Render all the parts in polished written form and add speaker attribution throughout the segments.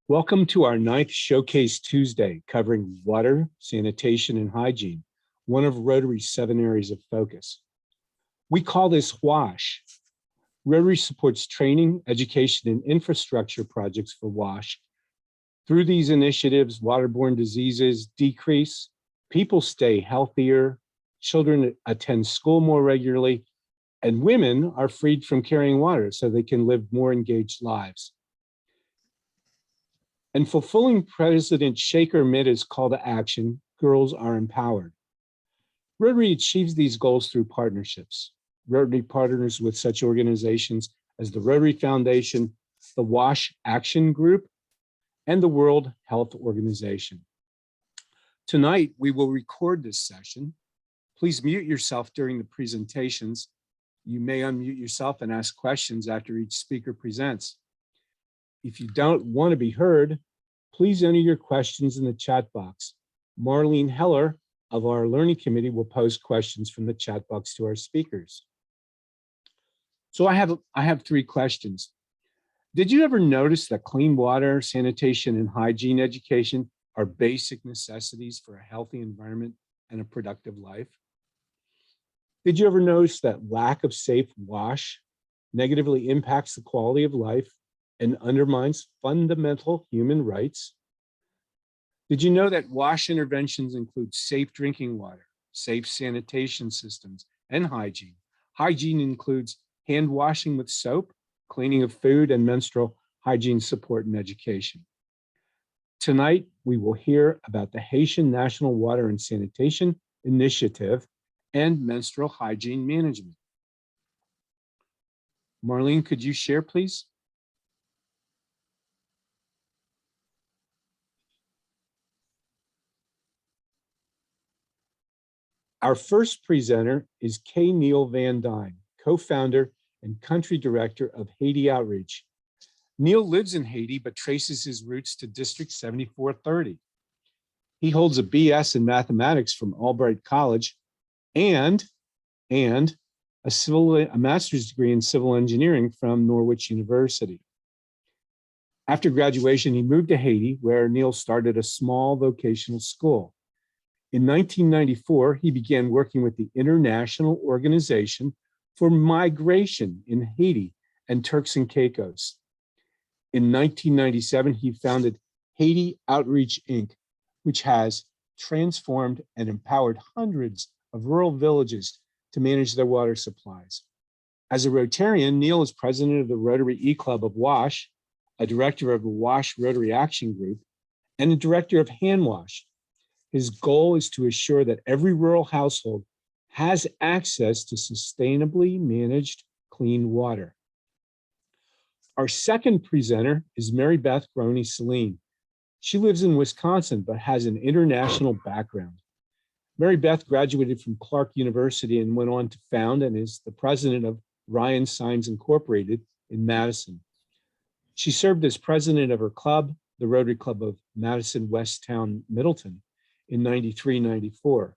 Speaker 1: Welcome to our 9th Showcase Tuesday, covering water, sanitation, and hygiene, one of Rotary's 7 areas of focus. We call this WASH. Rotary supports training, education, and infrastructure projects for WASH. Through these initiatives, waterborne diseases decrease, people stay healthier, children attend school more regularly, and women are freed from carrying water so they can live more engaged lives. And fulfilling President Shaker Mitta's call to action, girls are empowered. Rotary achieves these goals through partnerships. Rotary partners with such organizations as the Rotary Foundation, the WASH Action Group, and the World Health Organization. Tonight, we will record this session. Please mute yourself during the presentations. You may unmute yourself and ask questions after each speaker presents. If you don't want to be heard, please enter your questions in the chat box. Marlene Heller of our Learning Committee will post questions from the chat box to our speakers. So I have 3 questions. Did you ever notice that clean water, sanitation, and hygiene education are basic necessities for a healthy environment and a productive life? Did you ever notice that lack of safe WASH negatively impacts the quality of life and undermines fundamental human rights? Did you know that WASH interventions include safe drinking water, safe sanitation systems, and hygiene? Hygiene includes hand washing with soap, cleaning of food, and menstrual hygiene support and education. Tonight, we will hear about the Haitian National Water and Sanitation Initiative and menstrual hygiene management. Marlene, could you share, please? Our first presenter is Kay Neil Van Dyne, co-founder and country director of Haiti Outreach. Neil lives in Haiti, but traces his roots to District 7430. He holds a BS in mathematics from Albright College and a master's degree in civil engineering from Norwich University. After graduation, he moved to Haiti, where Neil started a small vocational school. In 1994, he began working with the International Organization for Migration in Haiti and Turks and Caicos. In 1997, he founded Haiti Outreach, Inc., which has transformed and empowered hundreds of rural villages to manage their water supplies. As a Rotarian, Neil is president of the Rotary E-Club of WASH, a director of the WASH Rotary Action Group, and a director of Hand Wash. His goal is to assure that every rural household has access to sustainably managed clean water. Our second presenter is Mary Beth Groney-Celine. She lives in Wisconsin, but has an international background. Mary Beth graduated from Clark University and went on to found and is the president of Ryan Signs Incorporated in Madison. She served as president of her club, the Rotary Club of Madison Westtown Middleton, in 93-94.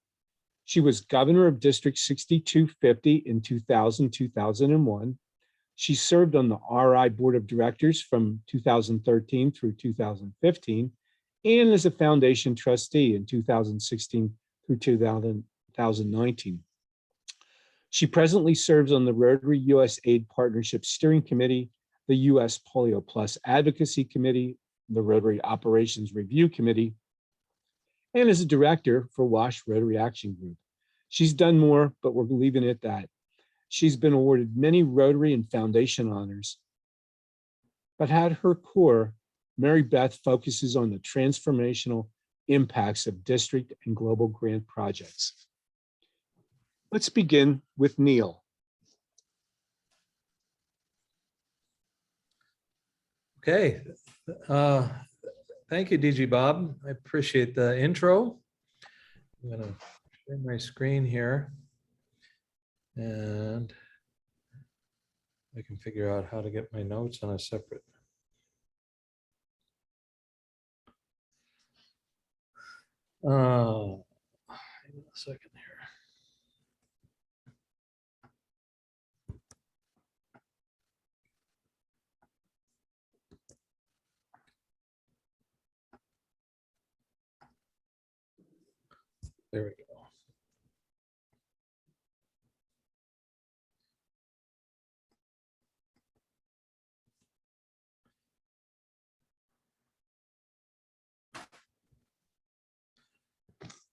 Speaker 1: She was governor of District 6250 in 2000-2001. She served on the RI Board of Directors from 2013 through 2015, and as a foundation trustee in 2016 through 2019. She presently serves on the Rotary USAID Partnership Steering Committee, the US Polio Plus Advocacy Committee, the Rotary Operations Review Committee, and as a director for WASH Rotary Action Group. She's done more, but we're leaving it at that. She's been awarded many Rotary and Foundation honors, but at her core, Mary Beth focuses on the transformational impacts of district and global grant projects. Let's begin with Neil.
Speaker 2: Okay. Thank you, DG Bob. I appreciate the intro. I'm going to share my screen here, and I can figure out how to get my notes on a separate. Hang on a second here. There we go.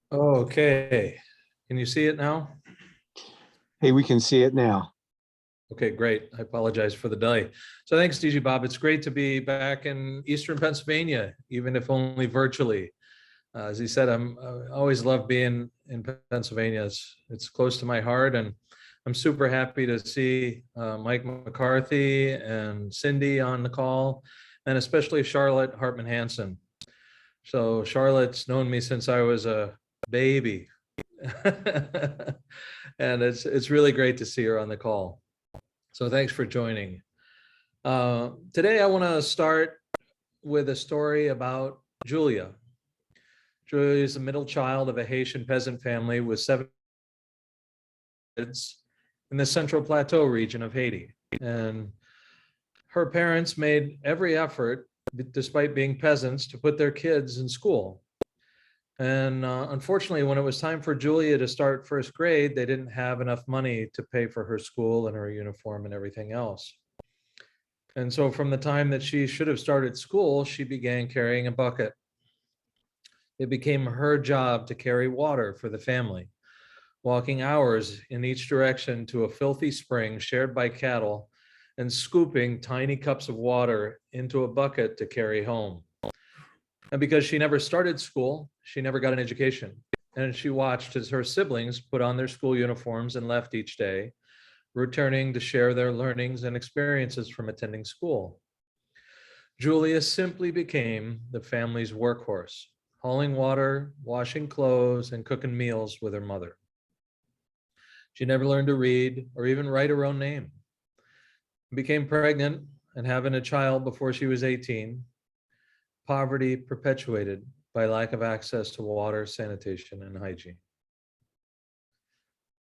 Speaker 2: Okay, can you see it now?
Speaker 1: Hey, we can see it now.
Speaker 2: Okay, great. I apologize for the delay. So thanks, DG Bob. It's great to be back in Eastern Pennsylvania, even if only virtually. As he said, I always love being in Pennsylvania. It's close to my heart, and I'm super happy to see Mike McCarthy and Cindy on the call, and especially Charlotte Hartman Hansen. So Charlotte's known me since I was a baby, and it's really great to see her on the call. So thanks for joining. Today I want to start with a story about Julia. Julia is the middle child of a Haitian peasant family with 7 kids in the Central Plateau region of Haiti. And her parents made every effort, despite being peasants, to put their kids in school. And unfortunately, when it was time for Julia to start first grade, they didn't have enough money to pay for her school and her uniform and everything else. And so from the time that she should have started school, she began carrying a bucket. It became her job to carry water for the family, walking hours in each direction to a filthy spring shared by cattle and scooping tiny cups of water into a bucket to carry home. And because she never started school, she never got an education. And she watched as her siblings put on their school uniforms and left each day, returning to share their learnings and experiences from attending school. Julia simply became the family's workhorse, hauling water, washing clothes, and cooking meals with her mother. She never learned to read or even write her own name. Became pregnant and having a child before she was 18. Poverty perpetuated by lack of access to water, sanitation, and hygiene.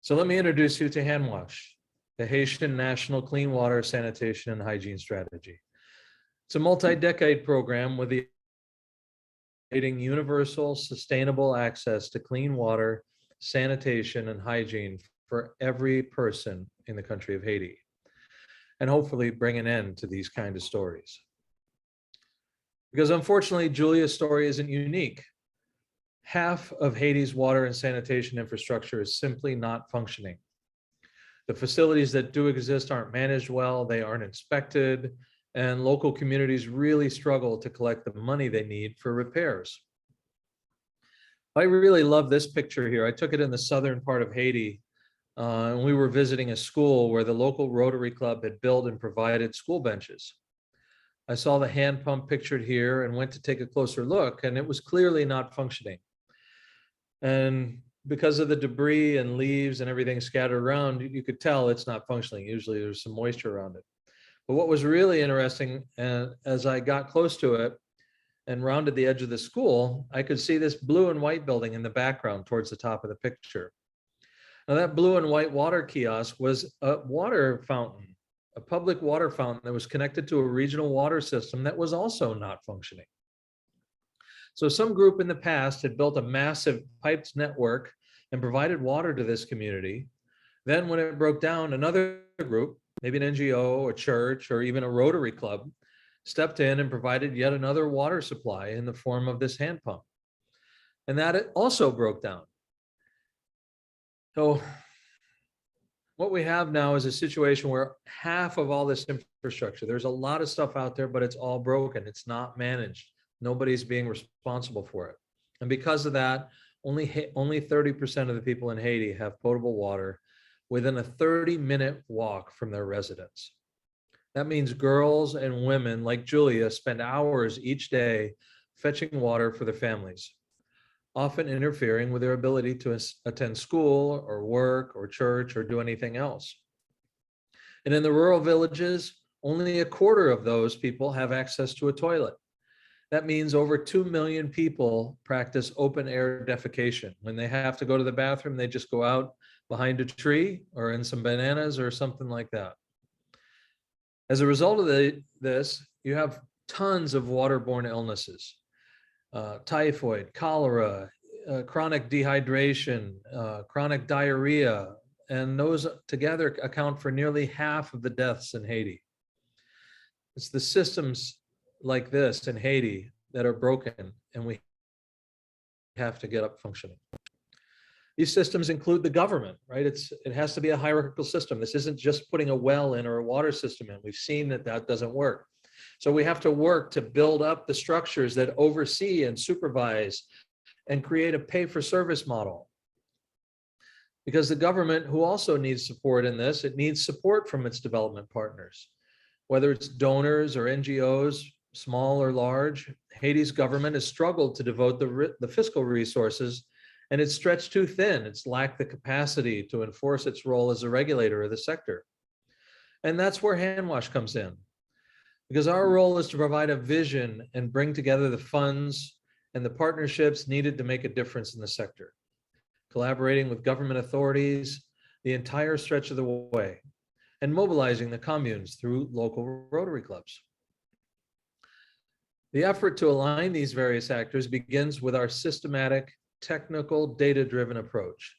Speaker 2: So let me introduce you to HandWash, the Haitian National Clean Water, Sanitation, and Hygiene Strategy. It's a multi-decade program with the universal, sustainable access to clean water, sanitation, and hygiene for every person in the country of Haiti, and hopefully bring an end to these kind of stories. Because unfortunately, Julia's story isn't unique. Half of Haiti's water and sanitation infrastructure is simply not functioning. The facilities that do exist aren't managed well, they aren't inspected, and local communities really struggle to collect the money they need for repairs. I really love this picture here. I took it in the southern part of Haiti, and we were visiting a school where the local Rotary Club had built and provided school benches. I saw the hand pump pictured here and went to take a closer look, and it was clearly not functioning. And because of the debris and leaves and everything scattered around, you could tell it's not functioning. Usually there's some moisture around it. But what was really interesting, as I got close to it and rounded the edge of the school, I could see this blue and white building in the background towards the top of the picture. Now that blue and white water kiosk was a water fountain, a public water fountain that was connected to a regional water system that was also not functioning. So some group in the past had built a massive piped network and provided water to this community. Then when it broke down, another group, maybe an NGO, a church, or even a Rotary Club, stepped in and provided yet another water supply in the form of this hand pump. And that it also broke down. So what we have now is a situation where half of all this infrastructure, there's a lot of stuff out there, but it's all broken. It's not managed. Nobody's being responsible for it. And because of that, only 30% of the people in Haiti have potable water within a 30-minute walk from their residence. That means girls and women like Julia spend hours each day fetching water for their families, often interfering with their ability to attend school or work or church or do anything else. And in the rural villages, only a quarter of those people have access to a toilet. That means over 2 million people practice open air defecation. When they have to go to the bathroom, they just go out behind a tree or in some bananas or something like that. As a result of this, you have tons of waterborne illnesses. Typhoid, cholera, chronic dehydration, chronic diarrhea, and those together account for nearly half of the deaths in Haiti. It's the systems like this in Haiti that are broken, and we have to get up functioning. These systems include the government, right? It has to be a hierarchical system. This isn't just putting a well in or a water system in. We've seen that that doesn't work. So we have to work to build up the structures that oversee and supervise and create a pay-for-service model. Because the government, who also needs support in this, it needs support from its development partners, whether it's donors or NGOs, small or large. Haiti's government has struggled to devote the fiscal resources, and it's stretched too thin. It's lacked the capacity to enforce its role as a regulator of the sector. And that's where Handwash comes in, because our role is to provide a vision and bring together the funds and the partnerships needed to make a difference in the sector, collaborating with government authorities the entire stretch of the way, and mobilizing the communes through local Rotary clubs. The effort to align these various actors begins with our systematic, technical, data-driven approach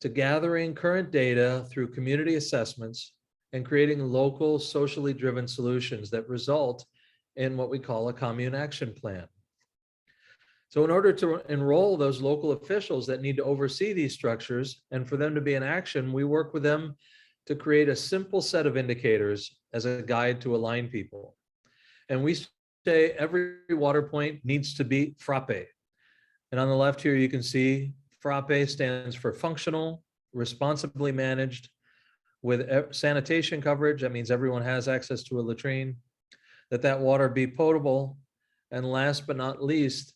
Speaker 2: to gathering current data through community assessments and creating local, socially driven solutions that result in what we call a commune action plan. So in order to enroll those local officials that need to oversee these structures and for them to be in action, we work with them to create a simple set of indicators as a guide to align people. And we say every water point needs to be FRAPPE. And on the left here, you can see FRAPPE stands for functional, responsibly managed, with sanitation coverage. That means everyone has access to a latrine, that water be potable, and last but not least,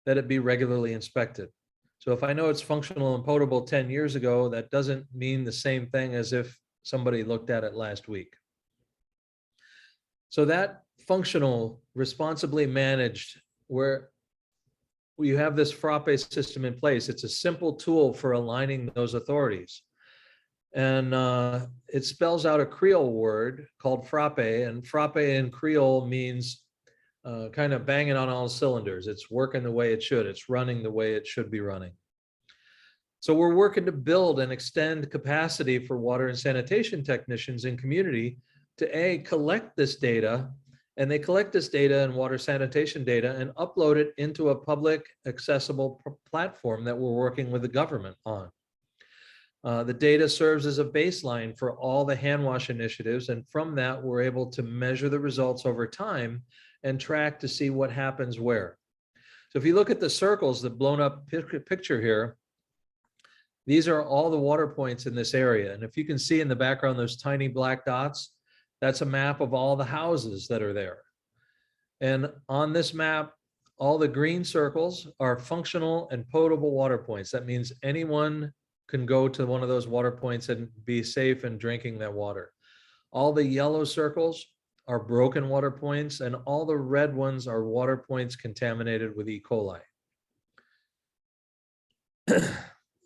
Speaker 2: that it be regularly inspected. So if I know it's functional and potable 10 years ago, that doesn't mean the same thing as if somebody looked at it last week. So that functional, responsibly managed, where you have this FRAPPE system in place, it's a simple tool for aligning those authorities. And it spells out a Creole word called FRAPPE, and FRAPPE in Creole means kind of banging on all cylinders. It's working the way it should. It's running the way it should be running. So we're working to build and extend capacity for water and sanitation technicians in community to collect this data, and they collect this data and water sanitation data and upload it into a public accessible platform that we're working with the government on. The data serves as a baseline for all the hand wash initiatives, and from that, we're able to measure the results over time and track to see what happens where. So if you look at the circles, the blown up picture here, these are all the water points in this area. And if you can see in the background, those tiny black dots, that's a map of all the houses that are there. And on this map, all the green circles are functional and potable water points. That means anyone can go to one of those water points and be safe in drinking that water. All the yellow circles are broken water points, and all the red ones are water points contaminated with E. coli.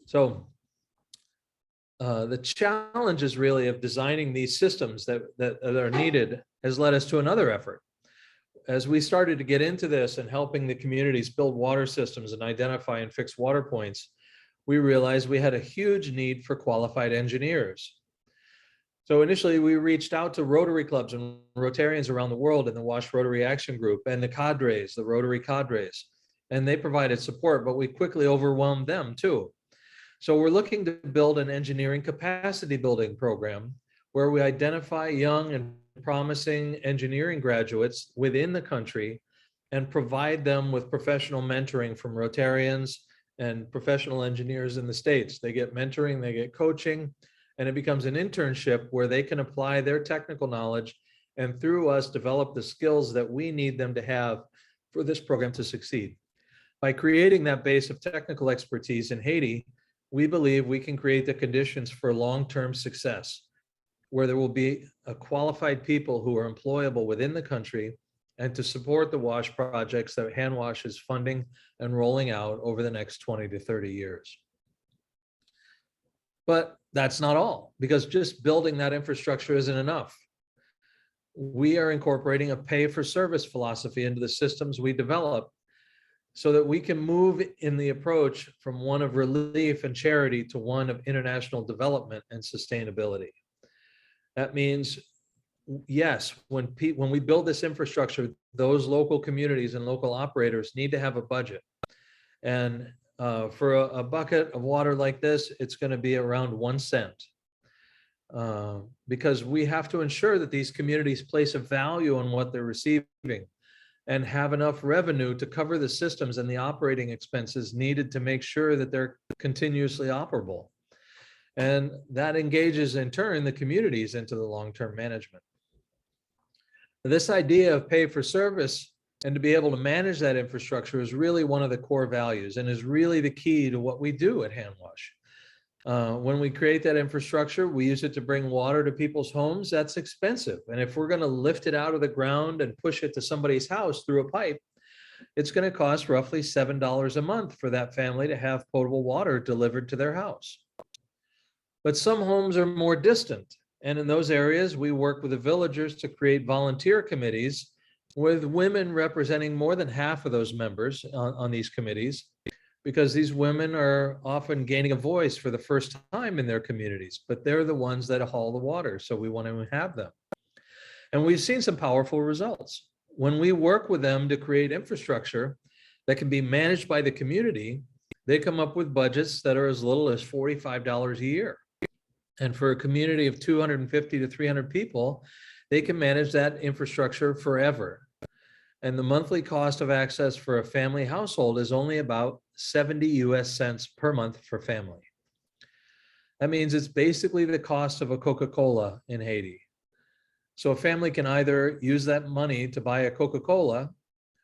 Speaker 2: So the challenges really of designing these systems that are needed has led us to another effort. As we started to get into this and helping the communities build water systems and identify and fix water points, we realized we had a huge need for qualified engineers. So initially we reached out to Rotary clubs and Rotarians around the world in the WASH Rotary Action Group and the cadres, the Rotary cadres, and they provided support, but we quickly overwhelmed them too. So we're looking to build an engineering capacity building program where we identify young and promising engineering graduates within the country and provide them with professional mentoring from Rotarians and professional engineers in the States. They get mentoring, they get coaching, and it becomes an internship where they can apply their technical knowledge and through us develop the skills that we need them to have for this program to succeed. By creating that base of technical expertise in Haiti, we believe we can create the conditions for long-term success, where there will be a qualified people who are employable within the country and to support the WASH projects that Handwash is funding and rolling out over the next 20 to 30 years. But that's not all, because just building that infrastructure isn't enough. We are incorporating a pay-for-service philosophy into the systems we develop so that we can move in the approach from one of relief and charity to one of international development and sustainability. That means, yes, when we build this infrastructure, those local communities and local operators need to have a budget. And for a bucket of water like this, it's going to be around 1 cent. Because we have to ensure that these communities place a value on what they're receiving and have enough revenue to cover the systems and the operating expenses needed to make sure that they're continuously operable. And that engages in turn the communities into the long-term management. This idea of pay for service and to be able to manage that infrastructure is really one of the core values and is really the key to what we do at Handwash. When we create that infrastructure, we use it to bring water to people's homes. That's expensive. And if we're going to lift it out of the ground and push it to somebody's house through a pipe, it's going to cost roughly $7 a month for that family to have potable water delivered to their house. But some homes are more distant. And in those areas, we work with the villagers to create volunteer committees with women representing more than half of those members on these committees, because these women are often gaining a voice for the first time in their communities, but they're the ones that haul the water. So we want to have them. And we've seen some powerful results. When we work with them to create infrastructure that can be managed by the community, they come up with budgets that are as little as $45 a year. And for a community of 250 to 300 people, they can manage that infrastructure forever. And the monthly cost of access for a family household is only about 70 US cents per month for family. That means it's basically the cost of a Coca-Cola in Haiti. So a family can either use that money to buy a Coca-Cola,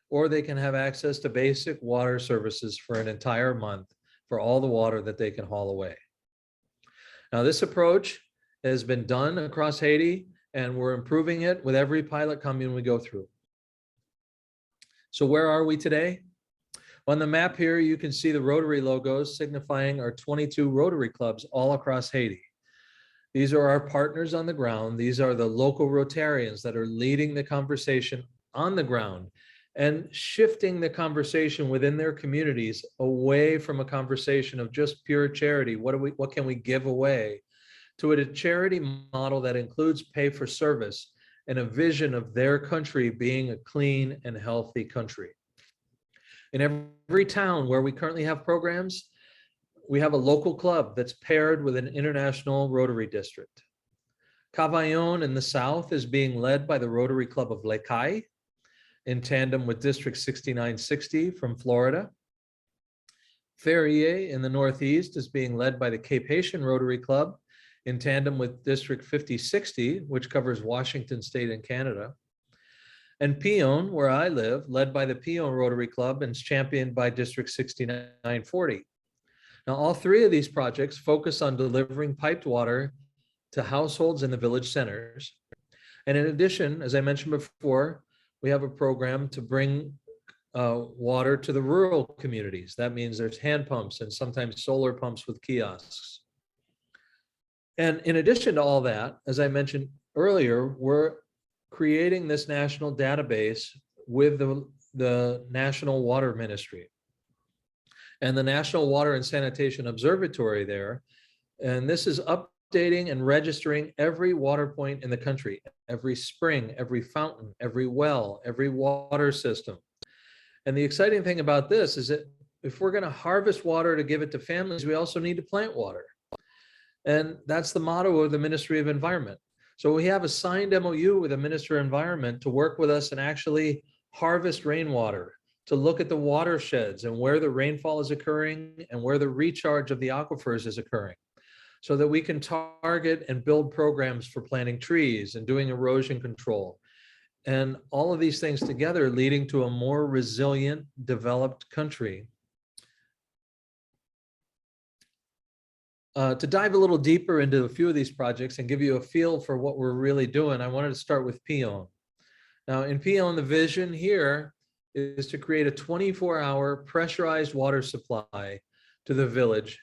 Speaker 2: or they can have access to basic water services for an entire month for all the water that they can haul away. Now, this approach has been done across Haiti, and we're improving it with every pilot commune we go through. So where are we today? On the map here, you can see the Rotary logos signifying our 22 Rotary clubs all across Haiti. These are our partners on the ground. These are the local Rotarians that are leading the conversation on the ground and shifting the conversation within their communities away from a conversation of just pure charity. What can we give away, to a charity model that includes pay for service and a vision of their country being a clean and healthy country. In every town where we currently have programs, we have a local club that's paired with an international Rotary district. Cavaillon in the south is being led by the Rotary Club of Les Cayes, in tandem with District 6960 from Florida. Ferrier in the northeast is being led by the Cape Haitian Rotary Club, in tandem with District 5060, which covers Washington State and Canada. And Pillon, where I live, led by the Pillon Rotary Club and championed by District 6940. Now, all three of these projects focus on delivering piped water to households in the village centers. And in addition, as I mentioned before, we have a program to bring water to the rural communities. That means there's hand pumps and sometimes solar pumps with kiosks. And in addition to all that, as I mentioned earlier, we're creating this national database with the National Water Ministry and the National Water and Sanitation Observatory there. And this is updating and registering every water point in the country, every spring, every fountain, every well, every water system. And the exciting thing about this is that if we're going to harvest water to give it to families, we also need to plant water. And that's the motto of the Ministry of Environment. So we have a signed MOU with the Minister of Environment to work with us and actually harvest rainwater, to look at the watersheds and where the rainfall is occurring and where the recharge of the aquifers is occurring, so that we can target and build programs for planting trees and doing erosion control. And all of these things together leading to a more resilient, developed country. To dive a little deeper into a few of these projects and give you a feel for what we're really doing, I wanted to start with Pillon. Now, in Pillon, the vision here is to create a 24-hour pressurized water supply to the village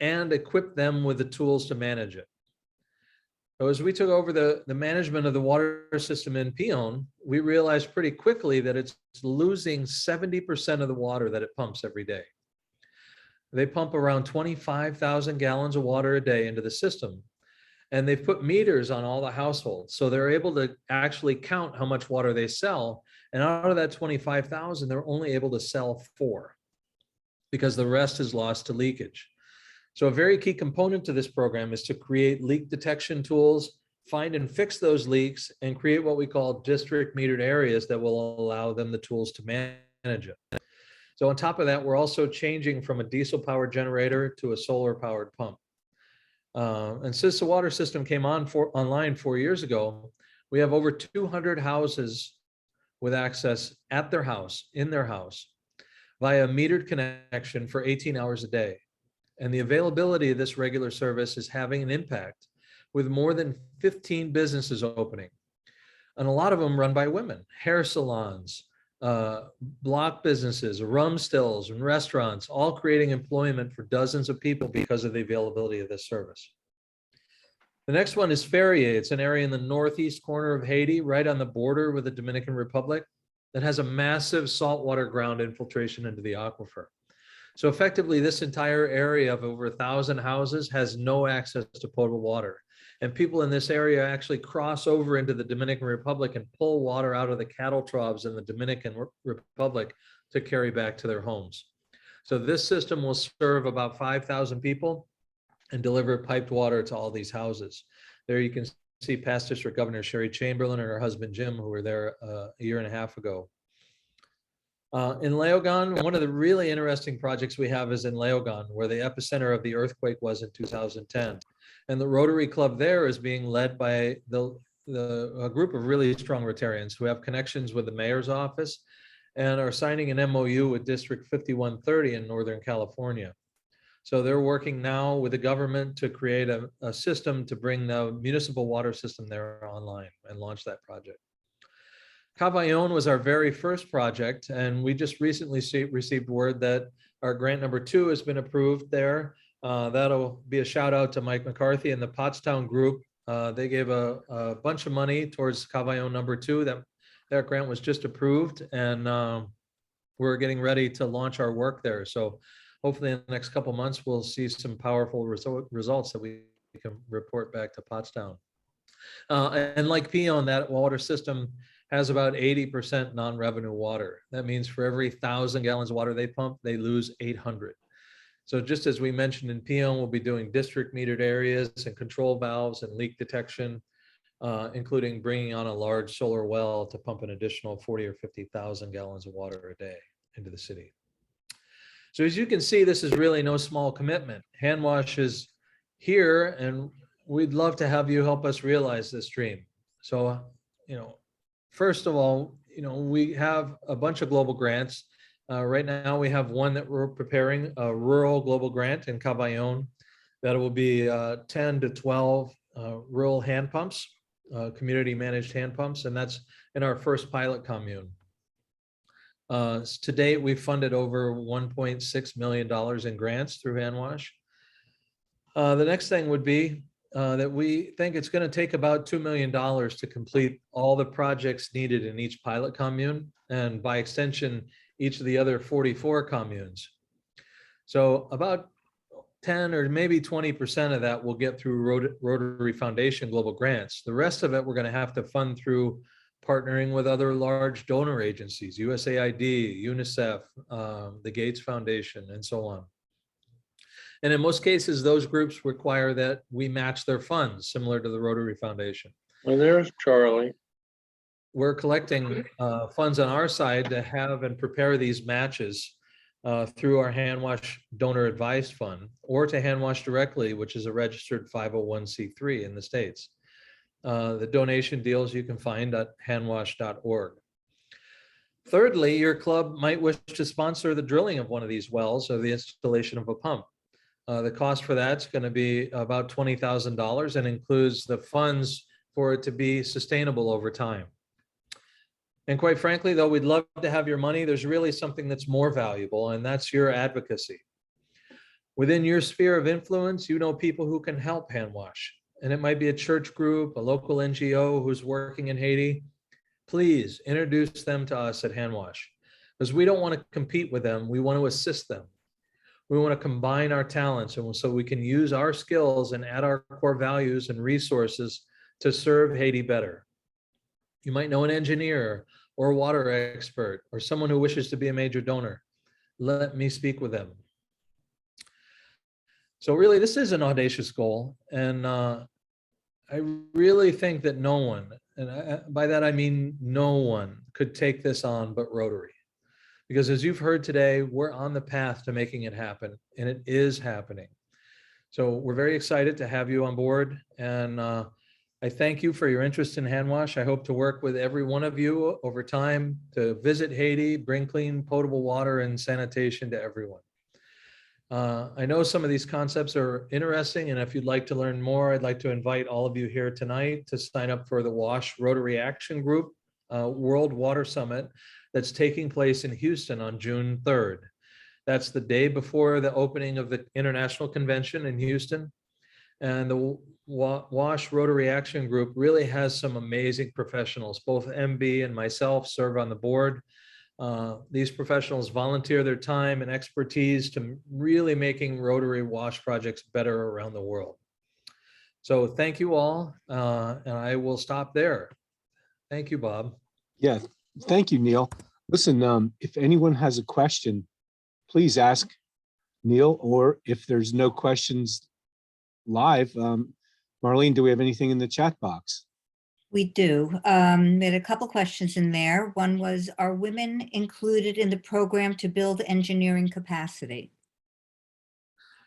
Speaker 2: and equip them with the tools to manage it. So as we took over the management of the water system in Pion, we realized pretty quickly that it's losing 70% of the water that it pumps every day. They pump around 25,000 gallons of water a day into the system. And they've put meters on all the households. So they're able to actually count how much water they sell. And out of that 25,000, they're only able to sell 4 because the rest is lost to leakage. So a very key component to this program is to create leak detection tools, find and fix those leaks, and create what we call district metered areas that will allow them the tools to manage it. So on top of that, we're also changing from a diesel powered generator to a solar powered pump. And since the water system came online 4 years ago, we have over 200 houses with access at their house, in their house, via metered connection for 18 hours a day. And the availability of this regular service is having an impact with more than 15 businesses opening. And a lot of them run by women, hair salons, block businesses, rum stills, and restaurants, all creating employment for dozens of people because of the availability of this service. The next one is Ferrier. It's an area in the northeast corner of Haiti, right on the border with the Dominican Republic, that has a massive saltwater ground infiltration into the aquifer. So effectively, this entire area of over 1,000 houses has no access to potable water. And people in this area actually cross over into the Dominican Republic and pull water out of the cattle troughs in the Dominican Republic to carry back to their homes. So this system will serve about 5,000 people and deliver piped water to all these houses. There you can see past District Governor Sherry Chamberlain and her husband Jim, who were there a year and a half ago. In Leogane, one of the really interesting projects we have is in Leogane, where the epicenter of the earthquake was in 2010. And the Rotary Club there is being led by a group of really strong Rotarians who have connections with the mayor's office and are signing an MOU with District 5130 in Northern California. So they're working now with the government to create a system to bring the municipal water system there online and launch that project. Cavaillon was our very first project, and we just recently received word that our grant number 2 has been approved there. That'll be a shout out to Mike McCarthy and the Pottstown group. They gave a bunch of money towards Cavaillon number 2. That grant was just approved, and we're getting ready to launch our work there. So hopefully in the next couple months, we'll see some powerful results that we can report back to Pottstown. And like Pion, that water system has about 80% non-revenue water. That means for every 1,000 gallons of water they pump, they lose 800. So just as we mentioned in Pion, we'll be doing district metered areas and control valves and leak detection, including bringing on a large solar well to pump an additional 40 or 50,000 gallons of water a day into the city. So as you can see, this is really no small commitment. Handwash is here, and we'd love to have you help us realize this dream. So, first of all, we have a bunch of global grants. Right now, we have one that we're preparing, a rural global grant in Cavaillon. That will be 10 to 12 rural hand pumps, community managed hand pumps, and that's in our first pilot commune. To date, we've funded over $1.6 million in grants through Handwash. The next thing would be that we think it's going to take about $2 million to complete all the projects needed in each pilot commune, and by extension, each of the other 44 communes. So about 10 or maybe 20% of that will get through Rotary Foundation global grants. The rest of it, we're going to have to fund through partnering with other large donor agencies, USAID, UNICEF, the Gates Foundation, and so on. And in most cases, those groups require that we match their funds, similar to the Rotary Foundation.
Speaker 3: Well, there's Charlie.
Speaker 2: We're collecting funds on our side to have and prepare these matches through our Handwash Donor Advised Fund, or to Handwash directly, which is a registered 501c3 in the States. The donation deals you can find at handwash.org. Thirdly, your club might wish to sponsor the drilling of one of these wells or the installation of a pump. The cost for that's going to be about $20,000 and includes the funds for it to be sustainable over time. And quite frankly, though we'd love to have your money, there's really something that's more valuable, and that's your advocacy. Within your sphere of influence, you know people who can help Handwash. and it might be a church group, a local NGO who's working in Haiti, please introduce them to us at Handwash, because we don't want to compete with them. We want to assist them. We want to combine our talents, and so we can use our skills and add our core values and resources to serve Haiti better. You might know an engineer or a water expert or someone who wishes to be a major donor. Let me speak with them. So really, this is an audacious goal. And I really think that no one, and by that I mean no one, could take this on but Rotary. Because as you've heard today, we're on the path to making it happen, and it is happening. So we're very excited to have you on board, and I thank you for your interest in Handwash. I hope to work with every one of you over time to visit Haiti, bring clean, potable water and sanitation to everyone. I know some of these concepts are interesting, and if you'd like to learn more, I'd like to invite all of you here tonight to sign up for the WASH Rotary Action Group World Water Summit that's taking place in Houston on June 3rd. That's the day before the opening of the International Convention in Houston. And the WASH Rotary Action Group really has some amazing professionals. Both MB and myself serve on the board. These professionals volunteer their time and expertise to really making Rotary WASH projects better around the world. So thank you all, and I will stop there. Thank you, Bob.
Speaker 1: Yeah, thank you, Neil. Listen, if anyone has a question, please ask Neil, or if there's no questions live, Marlene, do we have anything in the chat box?
Speaker 3: We do. We had a couple questions in there. One was, are women included in the program to build engineering capacity?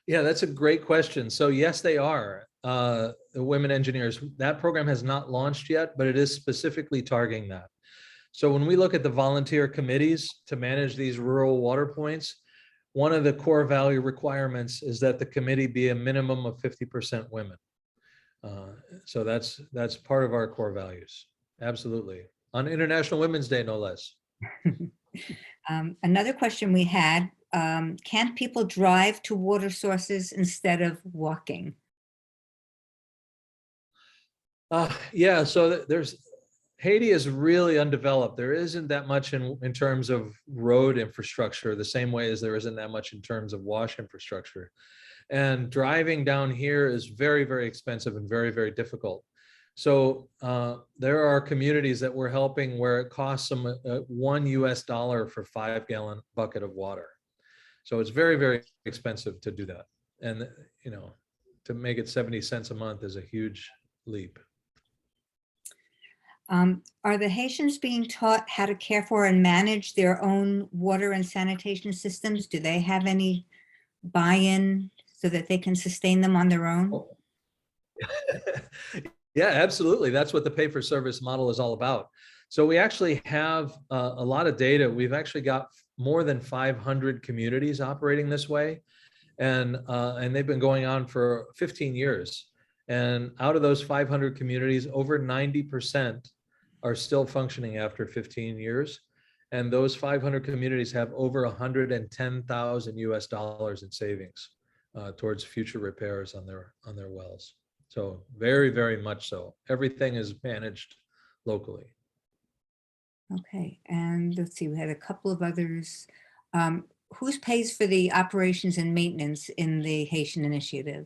Speaker 2: Yeah, that's a great question. So yes, they are. The women engineers, that program has not launched yet, but it is specifically targeting that. So when we look at the volunteer committees to manage these rural water points, one of the core value requirements is that the committee be a minimum of 50% women. So that's part of our core values. Absolutely. On International Women's Day, no less.
Speaker 3: Another question we had, can people drive to water sources instead of walking?
Speaker 2: Yeah, so Haiti is really undeveloped. There isn't that much in terms of road infrastructure, the same way as there isn't that much in terms of wash infrastructure. And driving down here is very, very expensive and very, very difficult. So there are communities that we're helping where it costs them $1 US for 5-gallon bucket of water. So it's very, very expensive to do that. And, you know, to make it 70 cents a month is a huge leap.
Speaker 3: Are the Haitians being taught how to care for and manage their own water and sanitation systems? Do they have any buy-in so that they can sustain them on their own?
Speaker 2: Yeah, absolutely. That's what the pay-for-service model is all about. So we actually have a lot of data. We've actually got more than 500 communities operating this way, and they've been going on for 15 years. And out of those 500 communities, over 90% are still functioning after 15 years. And those 500 communities have over 110,000 US dollars in savings towards future repairs on their wells. So very, very much so. Everything is managed locally.
Speaker 3: Okay, and let's see, we had a couple of others. Who pays for the operations and maintenance in the Haitian initiative?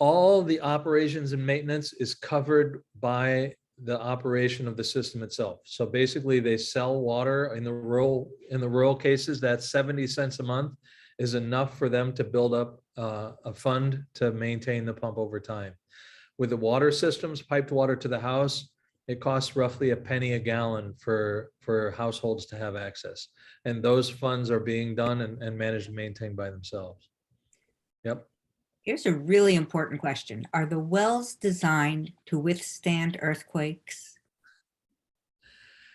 Speaker 2: All the operations and maintenance is covered by the operation of the system itself. So basically they sell water in the rural cases. That 70 cents a month is enough for them to build up a fund to maintain the pump over time. With the water systems, piped water to the house, it costs roughly a penny a gallon for households to have access. And those funds are being done and managed and maintained by themselves. Yep.
Speaker 3: Here's a really important question. Are the wells designed to withstand earthquakes?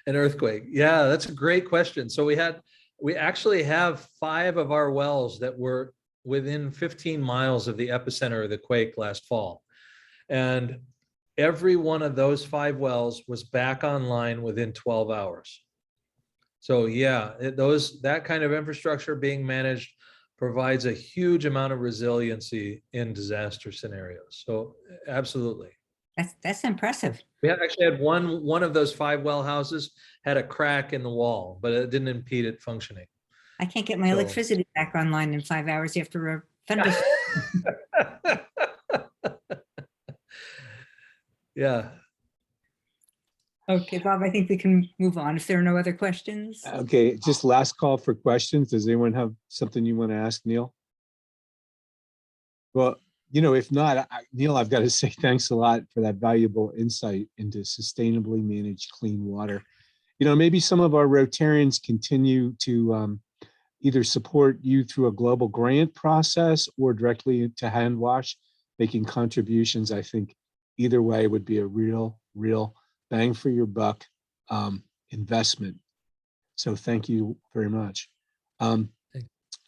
Speaker 2: An earthquake. Yeah, that's a great question. So we actually have 5 of our wells that were within 15 miles of the epicenter of the quake last fall. And every one of those 5 wells was back online within 12 hours. So yeah, that kind of infrastructure being managed provides a huge amount of resiliency in disaster scenarios. So absolutely.
Speaker 3: That's impressive.
Speaker 2: We actually had one of those 5 well houses had a crack in the wall, but it didn't impede it functioning.
Speaker 3: I can't get my
Speaker 2: So-
Speaker 3: electricity back online in 5 hours after a thunderstorm.
Speaker 2: Yeah.
Speaker 3: Okay, Bob, I think we can move on if there are no other questions.
Speaker 1: Okay, just last call for questions. Does anyone have something you want to ask Neil? Well, if not, Neil, I've got to say thanks a lot for that valuable insight into sustainably managed clean water. Maybe some of our Rotarians continue to either support you through a global grant process or directly to hand wash, making contributions. I think either way would be a real bang for your buck investment. So thank you very much.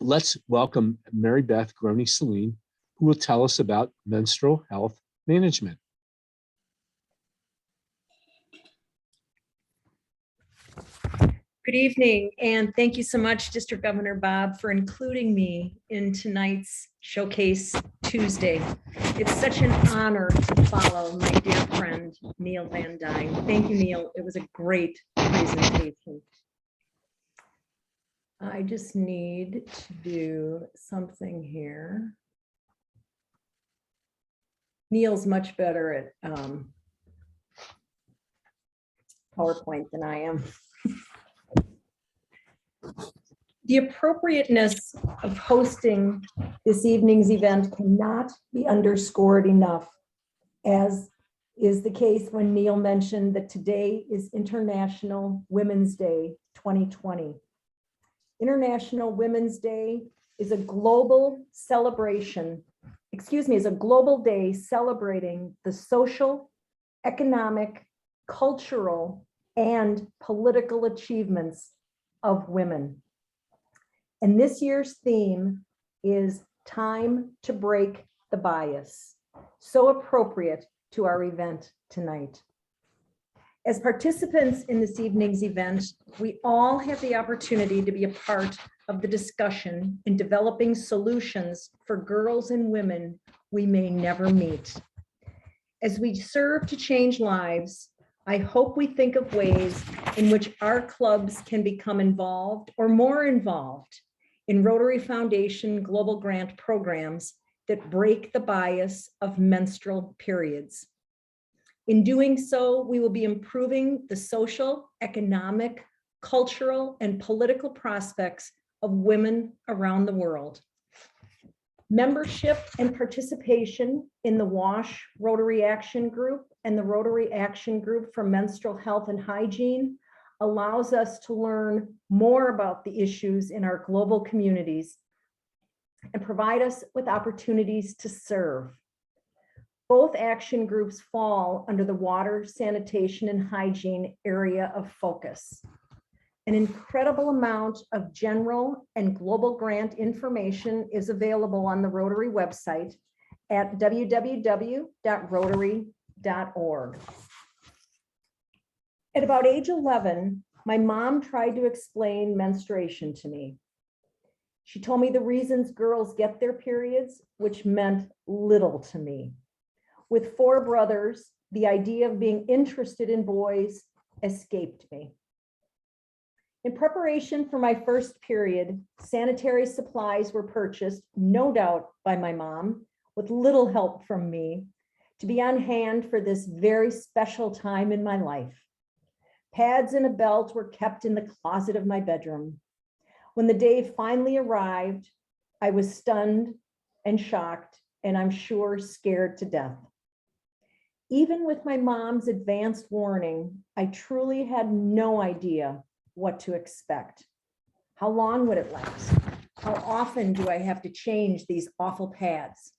Speaker 1: Let's welcome Mary Beth Groney-Celine, who will tell us about menstrual health management.
Speaker 4: Good evening, and thank you so much, District Governor Bob, for including me in tonight's Showcase Tuesday. It's such an honor to follow my dear friend, Neil Van Dyne. Thank you, Neil. It was a great presentation. I just need to do something here. Neil's much better at PowerPoint than I am. The appropriateness of hosting this evening's event cannot be underscored enough, as is the case when Neil mentioned that today is International Women's Day 2020. International Women's Day is a global celebration, is a global day celebrating the social, economic, cultural, and political achievements of women. And this year's theme is Time to Break the Bias, so appropriate to our event tonight. As participants in this evening's event, we all have the opportunity to be a part of the discussion in developing solutions for girls and women we may never meet. As we serve to change lives, I hope we think of ways in which our clubs can become involved or more involved in Rotary Foundation global grant programs that break the bias of menstrual periods. In doing so, we will be improving the social, economic, cultural, and political prospects of women around the world. Membership and participation in the WASH Rotary Action Group and the Rotary Action Group for Menstrual Health and Hygiene allows us to learn more about the issues in our global communities and provide us with opportunities to serve. Both action groups fall under the water, sanitation, and hygiene area of focus. An incredible amount of general and global grant information is available on the Rotary website at www.rotary.org. At about age 11, my mom tried to explain menstruation to me. She told me the reasons girls get their periods, which meant little to me. With 4 brothers, the idea of being interested in boys escaped me. In preparation for my first period, sanitary supplies were purchased, no doubt by my mom, with little help from me, to be on hand for this very special time in my life. Pads and a belt were kept in the closet of my bedroom. When the day finally arrived, I was stunned and shocked, and I'm sure scared to death. Even with my mom's advanced warning, I truly had no idea what to expect. How long would it last? How often do I have to change these awful pads?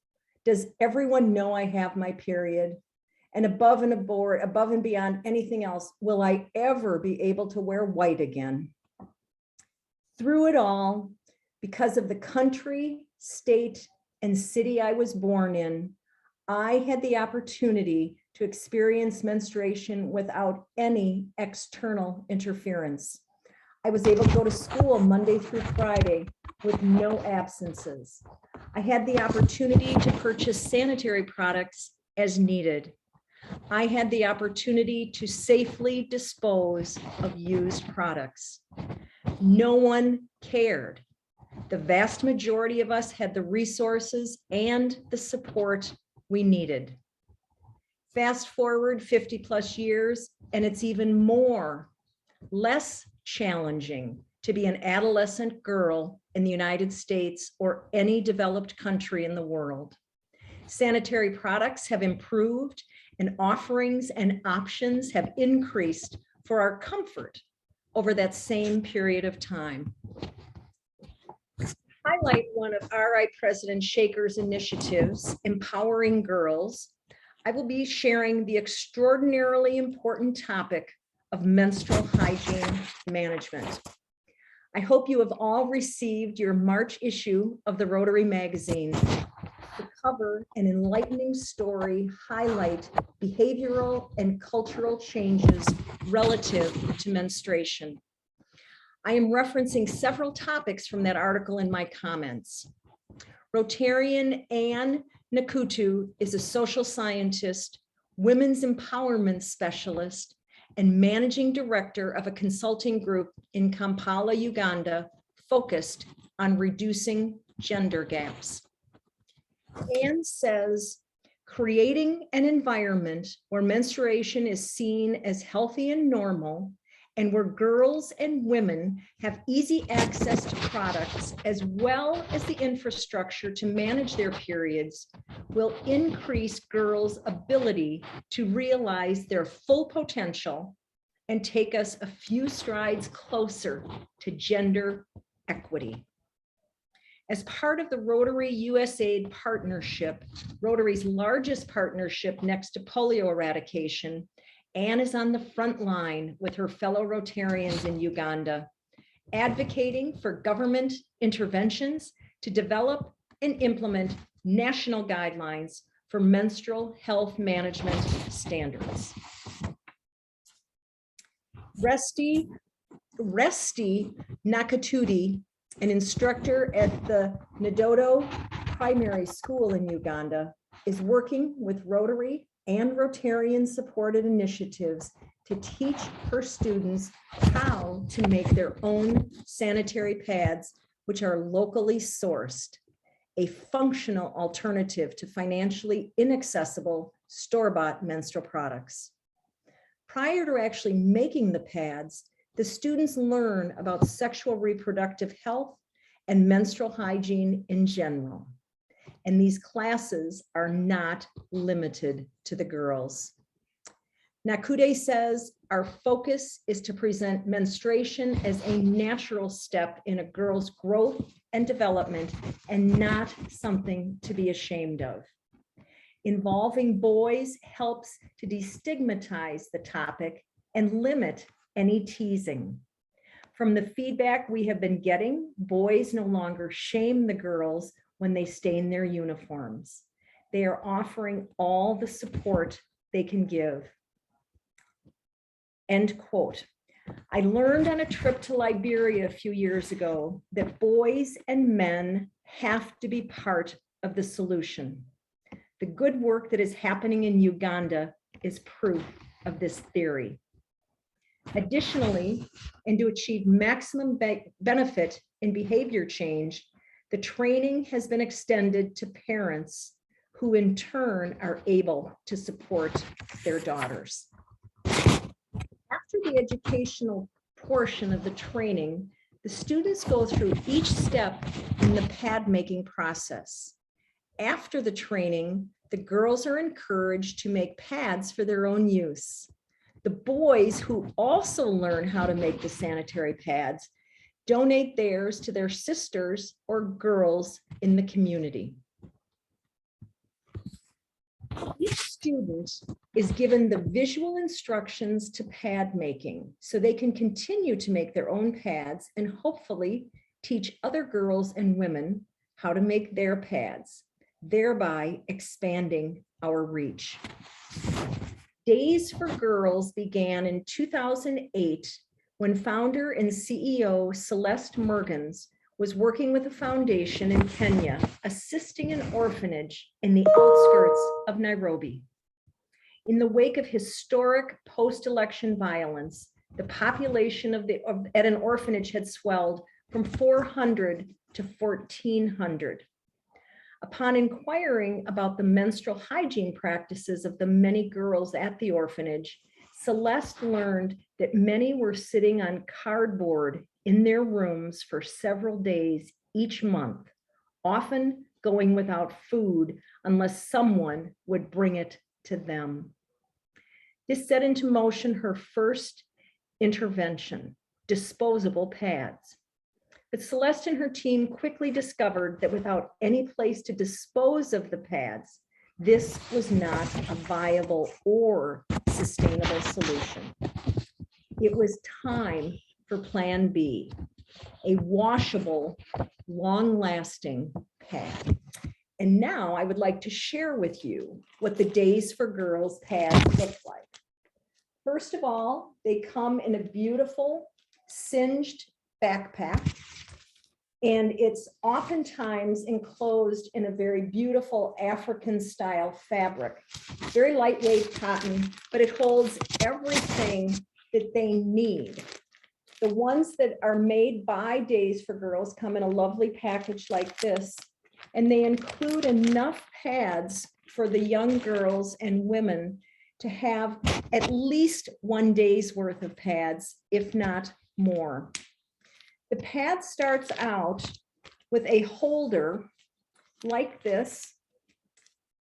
Speaker 4: Does everyone know I have my period? And above and beyond anything else, will I ever be able to wear white again? Through it all, because of the country, state, and city I was born in, I had the opportunity to experience menstruation without any external interference. I was able to go to school Monday through Friday with no absences. I had the opportunity to purchase sanitary products as needed. I had the opportunity to safely dispose of used products. No one cared. The vast majority of us had the resources and the support we needed. Fast forward 50 plus years, and it's even less challenging to be an adolescent girl in the United States or any developed country in the world. Sanitary products have improved and offerings and options have increased for our comfort over that same period of time. Highlight one of RI President Shaker's initiatives, Empowering Girls, I will be sharing the extraordinarily important topic of menstrual hygiene management. I hope you have all received your March issue of the Rotary magazine. The cover and enlightening story highlight behavioral and cultural changes relative to menstruation. I am referencing several topics from that article in my comments. Rotarian Ann Nakutu is a social scientist, women's empowerment specialist, and managing director of a consulting group in Kampala, Uganda, focused on reducing gender gaps. Ann says, creating an environment where menstruation is seen as healthy and normal, and where girls and women have easy access to products as well as the infrastructure to manage their periods, will increase girls' ability to realize their full potential and take us a few strides closer to gender equity. As part of the Rotary USAID partnership, Rotary's largest partnership next to polio eradication, Ann is on the front line with her fellow Rotarians in Uganda, advocating for government interventions to develop and implement national guidelines for menstrual health management standards. Resti Nakatuti, an instructor at the Ndodo Primary School in Uganda, is working with Rotary and Rotarian supported initiatives to teach her students how to make their own sanitary pads, which are locally sourced, a functional alternative to financially inaccessible store-bought menstrual products. Prior to actually making the pads, the students learn about sexual reproductive health and menstrual hygiene in general. And these classes are not limited to the girls. Nakude says, our focus is to present menstruation as a natural step in a girl's growth and development and not something to be ashamed of. Involving boys helps to destigmatize the topic and limit any teasing. From the feedback we have been getting, boys no longer shame the girls when they stain their uniforms. They are offering all the support they can give. End quote. I learned on a trip to Liberia a few years ago that boys and men have to be part of the solution. The good work that is happening in Uganda is proof of this theory. Additionally, and to achieve maximum benefit in behavior change, the training has been extended to parents who in turn are able to support their daughters. After the educational portion of the training, the students go through each step in the pad making process. After the training, the girls are encouraged to make pads for their own use. The boys, who also learn how to make the sanitary pads, donate theirs to their sisters or girls in the community. Each student is given the visual instructions to pad making so they can continue to make their own pads and hopefully teach other girls and women how to make their pads, thereby expanding our reach. Days for Girls began in 2008 when founder and CEO Celeste Mergens was working with a foundation in Kenya, assisting an orphanage in the outskirts of Nairobi. In the wake of historic post-election violence, the population at an orphanage had swelled from 400 to 1,400. Upon inquiring about the menstrual hygiene practices of the many girls at the orphanage, Celeste learned that many were sitting on cardboard in their rooms for several days each month, often going without food unless someone would bring it to them. This set into motion her first intervention, disposable pads. But Celeste and her team quickly discovered that without any place to dispose of the pads, this was not a viable or sustainable solution. It was time for Plan B, a washable, long-lasting pad. And now I would like to share with you what the Days for Girls pads look like. First of all, they come in a beautiful singed backpack, and it's oftentimes enclosed in a very beautiful African style fabric. Very lightweight cotton, but it holds everything that they need. The ones that are made by Days for Girls come in a lovely package like this, and they include enough pads for the young girls and women to have at least 1 day's worth of pads, if not more. The pad starts out with a holder like this.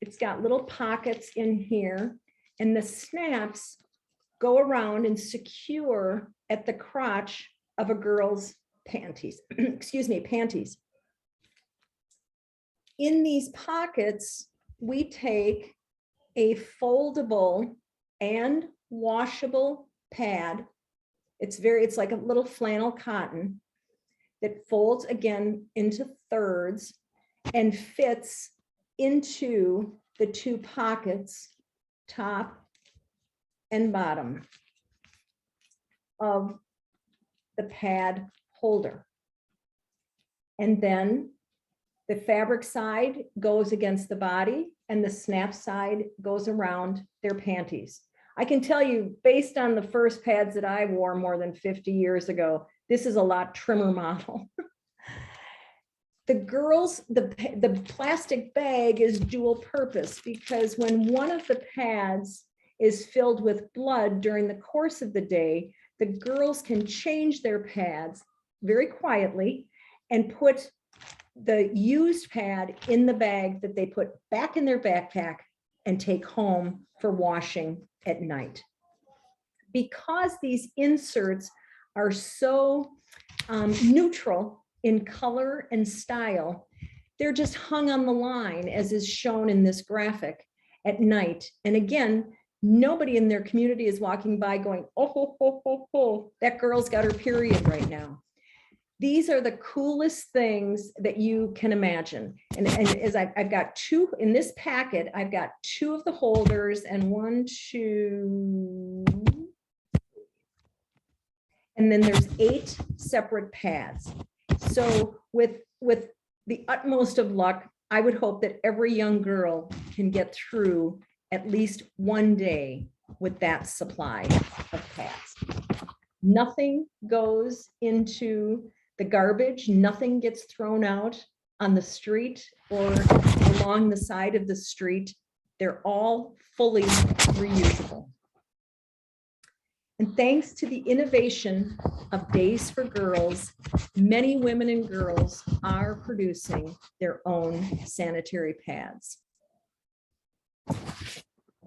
Speaker 4: It's got little pockets in here, and the snaps go around and secure at the crotch of a girl's panties, panties. In these pockets, we take a foldable and washable pad. It's like a little flannel cotton that folds again into thirds and fits into the two pockets, top and bottom of the pad holder. And then the fabric side goes against the body and the snap side goes around their panties. I can tell you, based on the first pads that I wore more than 50 years ago, this is a lot trimmer model. The girls, the plastic bag is dual purpose because when one of the pads is filled with blood during the course of the day, the girls can change their pads very quietly and put the used pad in the bag that they put back in their backpack and take home for washing at night. Because these inserts are so neutral in color and style, they're just hung on the line as is shown in this graphic at night. And again, nobody in their community is walking by going, oh, ho, ho, ho, ho, that girl's got her period right now. These are the coolest things that you can imagine. And as I've got two in this packet, I've got two of the holders and one, two, and then there's 8 separate pads. So with the utmost of luck, I would hope that every young girl can get through at least 1 day with that supply of pads. Nothing goes into the garbage, nothing gets thrown out on the street or along the side of the street. They're all fully reusable. And thanks to the innovation of Days for Girls, many women and girls are producing their own sanitary pads.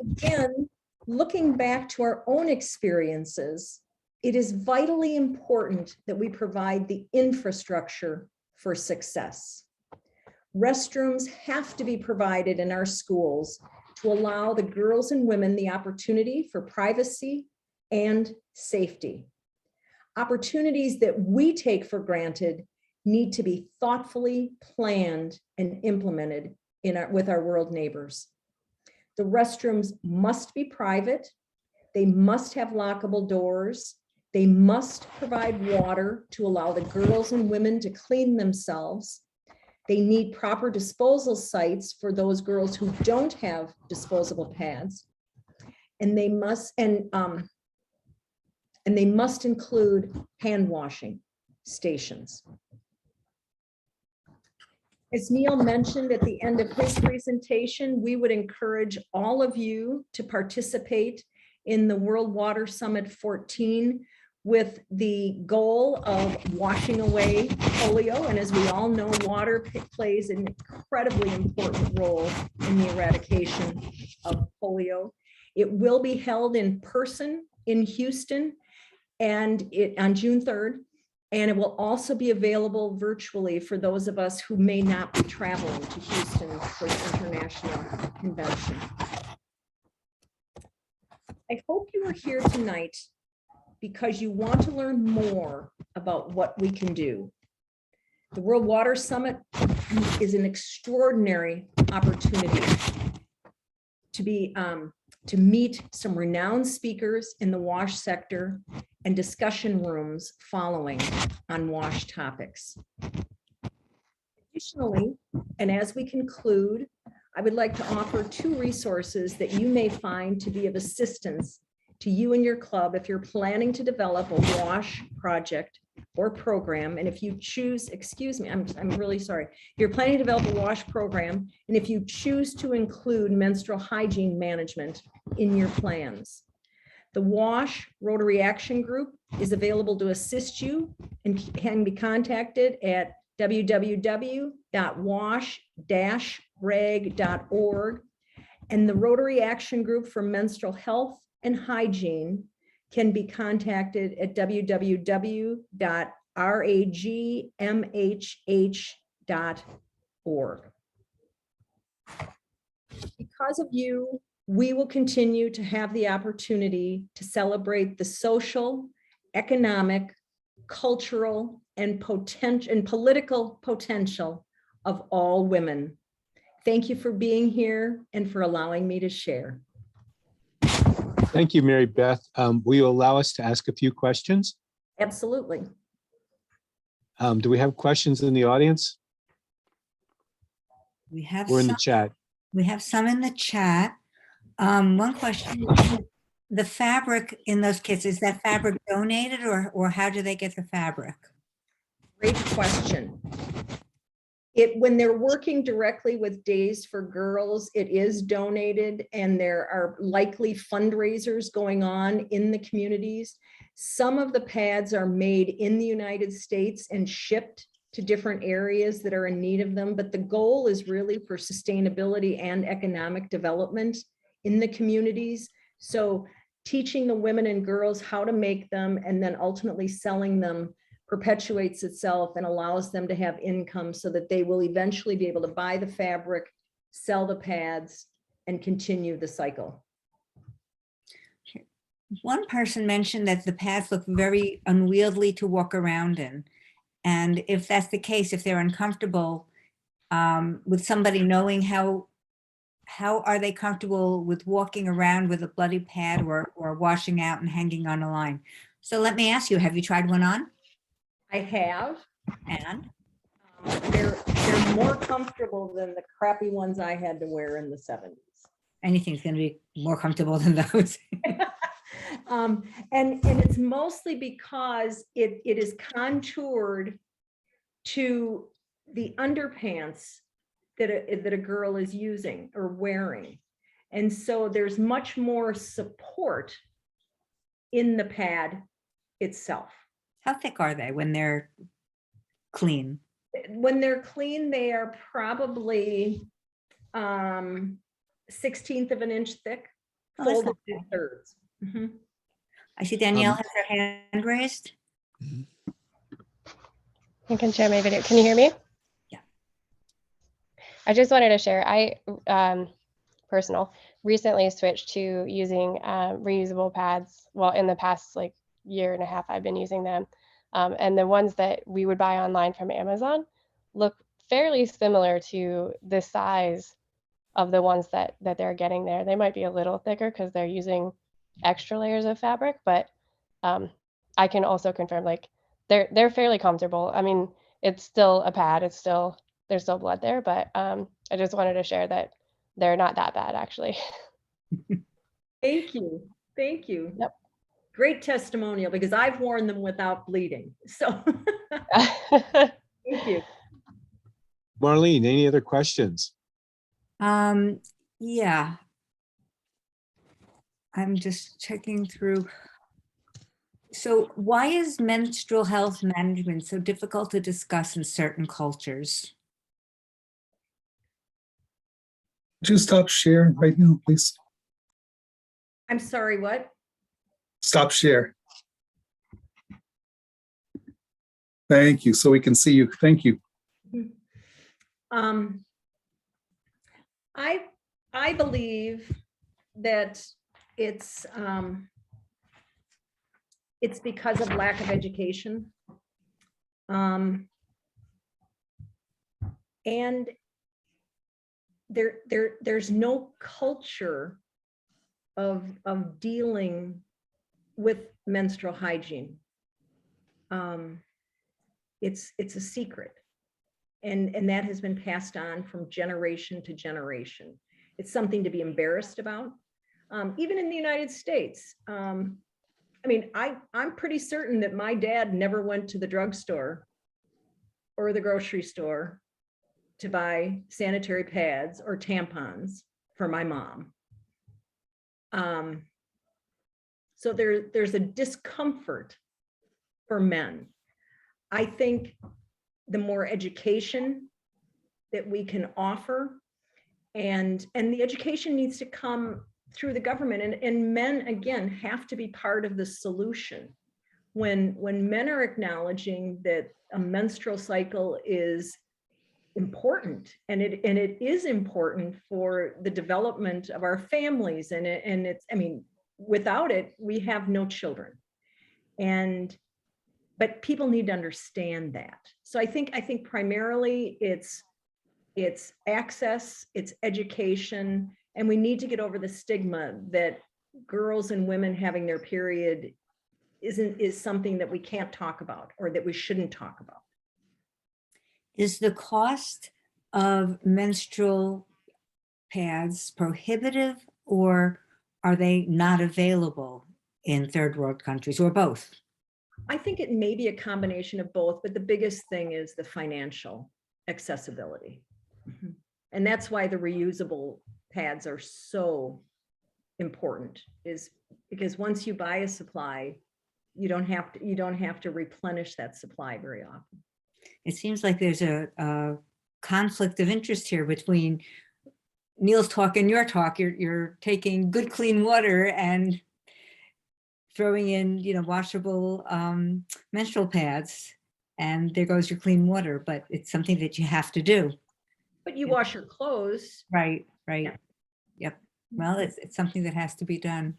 Speaker 4: Again, looking back to our own experiences, it is vitally important that we provide the infrastructure for success. Restrooms have to be provided in our schools to allow the girls and women the opportunity for privacy and safety. Opportunities that we take for granted need to be thoughtfully planned and implemented with our world neighbors. The restrooms must be private. They must have lockable doors. They must provide water to allow the girls and women to clean themselves. They need proper disposal sites for those girls who don't have disposable pads. And they must include hand washing stations. As Neil mentioned at the end of his presentation, we would encourage all of you to participate in the World Water Summit 14 with the goal of washing away polio. And as we all know, water plays an incredibly important role in the eradication of polio. It will be held in person in Houston and on June 3rd. And it will also be available virtually for those of us who may not be traveling to Houston for the international convention. I hope you are here tonight because you want to learn more about what we can do. The World Water Summit is an extraordinary opportunity to meet some renowned speakers in the WASH sector and discussion rooms following on WASH topics. Additionally, and as we conclude, I would like to offer 2 resources that you may find to be of assistance to you and your club if you're planning to develop a WASH project or program. And if you choose, excuse me, I'm really sorry. If you're planning to develop a WASH program, and if you choose to include menstrual hygiene management in your plans. The WASH Rotary Action Group is available to assist you and can be contacted at www.wash-reg.org. And the Rotary Action Group for Menstrual Health and Hygiene can be contacted at www.ragmhh.org. Because of you, we will continue to have the opportunity to celebrate the social, economic, cultural, and political potential of all women. Thank you for being here and for allowing me to share.
Speaker 1: Thank you, Mary Beth. Will you allow us to ask a few questions?
Speaker 4: Absolutely.
Speaker 1: Do we have questions in the audience
Speaker 3: We have
Speaker 1: or in the
Speaker 3: some,
Speaker 1: chat?
Speaker 3: we have some in the chat. One question, the fabric in those kits, is that fabric donated or how do they get the fabric?
Speaker 4: Great question. When they're working directly with Days for Girls, it is donated, and there are likely fundraisers going on in the communities. Some of the pads are made in the United States and shipped to different areas that are in need of them, but the goal is really for sustainability and economic development in the communities. So teaching the women and girls how to make them and then ultimately selling them perpetuates itself and allows them to have income so that they will eventually be able to buy the fabric, sell the pads, and continue the cycle.
Speaker 3: One person mentioned that the pads look very unwieldy to walk around in. And if that's the case, if they're uncomfortable, with somebody knowing how are they comfortable with walking around with a bloody pad or washing out and hanging on a line? So let me ask you, have you tried one on?
Speaker 4: I have.
Speaker 3: And
Speaker 4: They're more comfortable than the crappy ones I had to wear in the 70s.
Speaker 3: anything's going to be more comfortable than those.
Speaker 4: And it's mostly because it is contoured to the underpants that a girl is using or wearing. And so there's much more support in the pad itself.
Speaker 3: How thick are they when they're clean?
Speaker 4: When they're clean, they are probably 1/16 of an inch thick,
Speaker 3: Oh, that's
Speaker 4: folded
Speaker 3: not
Speaker 4: in
Speaker 3: bad.
Speaker 4: thirds. Mhm.
Speaker 3: I see Danielle has her hand raised.
Speaker 5: I can share my video. Can you hear me?
Speaker 3: Yeah.
Speaker 5: I just wanted to share, personal, recently switched to using reusable pads. Well, in the past like year and a half, I've been using them. And the ones that we would buy online from Amazon look fairly similar to the size of the ones that they're getting there. They might be a little thicker because they're using extra layers of fabric, but I I can also confirm, like, they're fairly comfortable. I mean, it's still a pad, there's still blood there, but I just wanted to share that they're not that bad, actually.
Speaker 4: Thank you. Thank you.
Speaker 5: Yep.
Speaker 4: Great testimonial, because I've worn them without bleeding. So thank you.
Speaker 1: Marlene, any other questions?
Speaker 3: Yeah. I'm just checking through. So why is menstrual health management so difficult to discuss in certain cultures?
Speaker 6: Could you stop sharing right now, please?
Speaker 4: I'm sorry, what?
Speaker 6: Stop share. Thank you. So we can see you. Thank you.
Speaker 4: I believe that it's because of lack of education. And there's no culture of dealing with menstrual hygiene. It's a secret. And that has been passed on from generation to generation. It's something to be embarrassed about. Even in the United States. I mean, I'm pretty certain that my dad never went to the drugstore or the grocery store to buy sanitary pads or tampons for my mom. So there's a discomfort for men. I think the more education that we can offer, and the education needs to come through the government, and men, again, have to be part of the solution. When men are acknowledging that a menstrual cycle is important, and it is important for the development of our families, and it's, I mean, without it, we have no children. But people need to understand that. So I think primarily it's access, it's education, and we need to get over the stigma that girls and women having their period is something that we can't talk about, or that we shouldn't talk about.
Speaker 3: Is the cost of menstrual pads prohibitive, or are they not available in third world countries, or both?
Speaker 4: I think it may be a combination of both, but the biggest thing is the financial accessibility. Mm-hmm. And that's why the reusable pads are so important, is because once you buy a supply, you don't have to replenish that supply very often.
Speaker 3: It seems like there's a conflict of interest here between Neil's talk and your talk. You're taking good, clean water and throwing in, washable menstrual pads, and there goes your clean water, but it's something that you have to do.
Speaker 4: But you wash your clothes.
Speaker 3: Right.
Speaker 4: Yeah.
Speaker 3: Yep. Well, it's something that has to be done.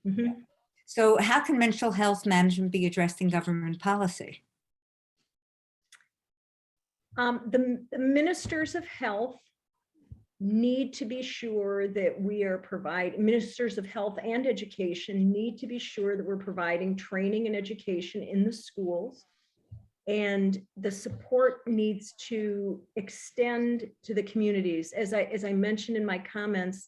Speaker 4: Mm-hmm.
Speaker 3: So how can menstrual health management be addressed in government policy?
Speaker 4: The ministers of health need to be sure that we are providing, ministers of health and education need to be sure that we're providing training and education in the schools. And the support needs to extend to the communities. As I mentioned in my comments,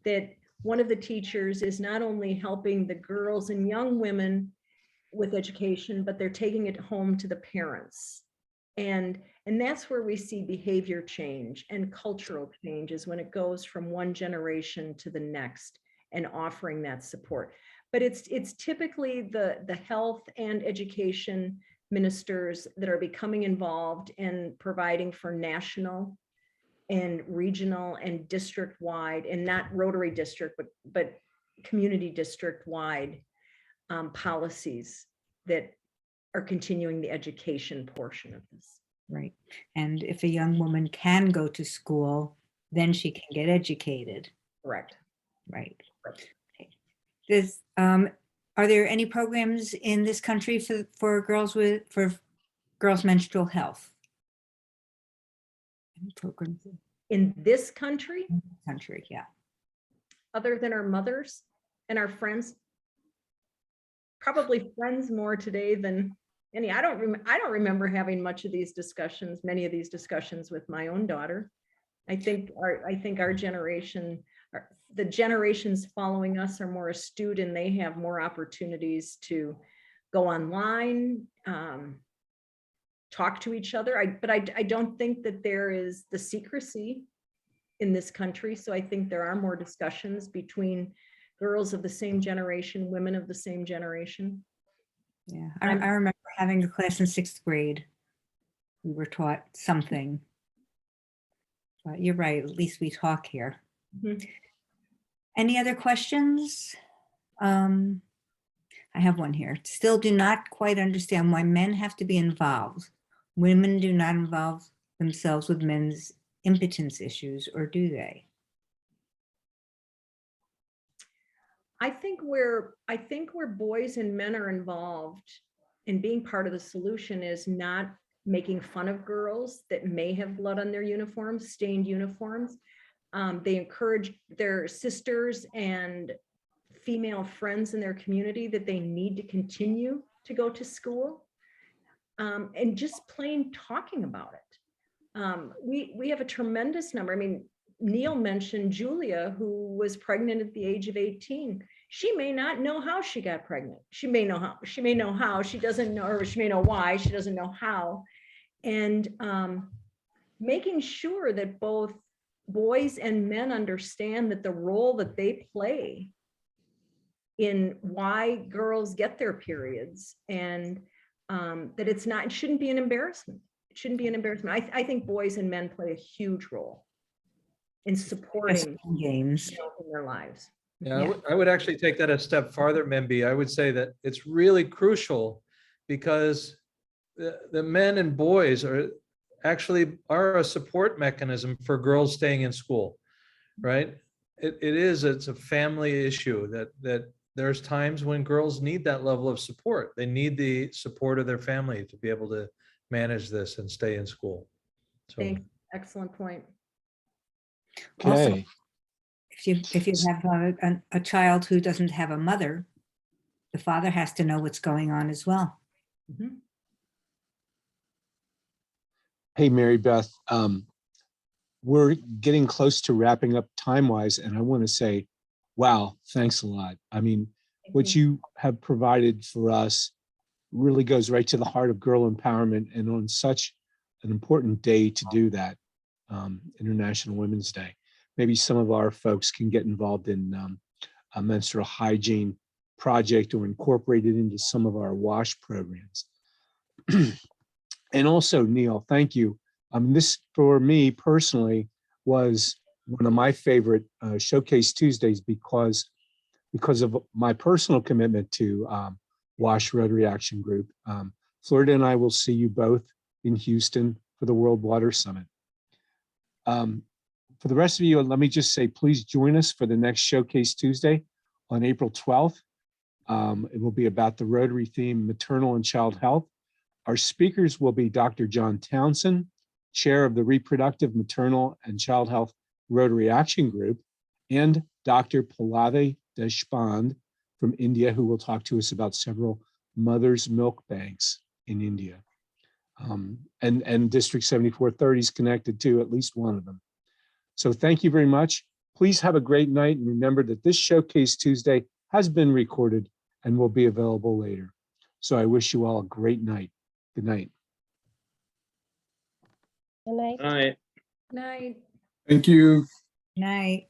Speaker 4: that one of the teachers is not only helping the girls and young women with education, but they're taking it home to the parents. And that's where we see behavior change and cultural changes, when it goes from one generation to the next and offering that support. But it's typically the health and education ministers that are becoming involved in providing for national and regional and district wide, and not Rotary district, but community district wide policies that are continuing the education portion of this.
Speaker 3: Right. And if a young woman can go to school, then she can get educated.
Speaker 4: Correct.
Speaker 3: Right. Okay. Are there any programs in this country for girls menstrual health? Any programs
Speaker 4: In this country,
Speaker 3: in the country? Yeah.
Speaker 4: other than our mothers and our friends? probably friends more today than any. I don't remember having much of these discussions, many of these discussions with my own daughter. I think our generation, the generations following us are more astute and they have more opportunities to go online, talk to each other. But I don't think that there is the secrecy in this country. So I think there are more discussions between girls of the same generation, women of the same generation.
Speaker 3: Yeah, I remember having a class in 6th grade. We were taught something. But you're right, at least we talk here.
Speaker 4: Mhm.
Speaker 3: Any other questions? I have one here. Still do not quite understand why men have to be involved. Women do not involve themselves with men's impotence issues, or do they?
Speaker 4: I think where boys and men are involved in being part of the solution is not making fun of girls that may have blood on their uniforms, stained uniforms. They encourage their sisters and female friends in their community that they need to continue to go to school, and just plain talking about it. We have a tremendous number. I mean, Neil mentioned Julia, who was pregnant at the age of 18. She may not know how she got pregnant. She may know how, she doesn't know, or she may know why, she doesn't know how. And making sure that both boys and men understand that the role that they play in why girls get their periods, and that it shouldn't be an embarrassment. It shouldn't be an embarrassment. I think boys and men play a huge role in supporting
Speaker 3: Games.
Speaker 4: in their lives.
Speaker 2: Yeah,
Speaker 3: Yeah.
Speaker 2: I would actually take that a step farther, Memby. I would say that it's really crucial because the men and boys are a support mechanism for girls staying in school, right? It's a family issue that there's times when girls need that level of support. They need the support of their family to be able to manage this and stay in school. So
Speaker 4: Thanks. Excellent point.
Speaker 3: Also,
Speaker 1: Okay.
Speaker 3: if you have a child who doesn't have a mother, the father has to know what's going on as well.
Speaker 4: Mhm.
Speaker 1: Hey, Mary Beth, we're getting close to wrapping up time-wise, and I want to say, wow, thanks a lot. I mean, what you have provided for us really goes right to the heart of girl empowerment, and on such an important day to do that, International Women's Day. Maybe some of our folks can get involved in a menstrual hygiene project or incorporate it into some of our WASH programs. And also, Neil, thank you. This, for me personally, was one of my favorite Showcase Tuesdays because of my personal commitment to WASH Rotary Action Group. Florida and I will see you both in Houston for the World Water Summit. For the rest of you, let me just say, please join us for the next Showcase Tuesday on April 12th. It will be about the Rotary theme, maternal and child health. Our speakers will be Dr. John Townsend, chair of the Reproductive, Maternal, and Child Health Rotary Action Group, and Dr. Pallavi Deshpande from India, who will talk to us about several mother's milk banks in India. And District 7430 is connected to at least one of them. So thank you very much. Please have a great night, and remember that this Showcase Tuesday has been recorded and will be available later. So I wish you all a great night. Good night.
Speaker 5: Good night.
Speaker 7: All right.
Speaker 4: Night.
Speaker 6: Thank you.
Speaker 3: Night.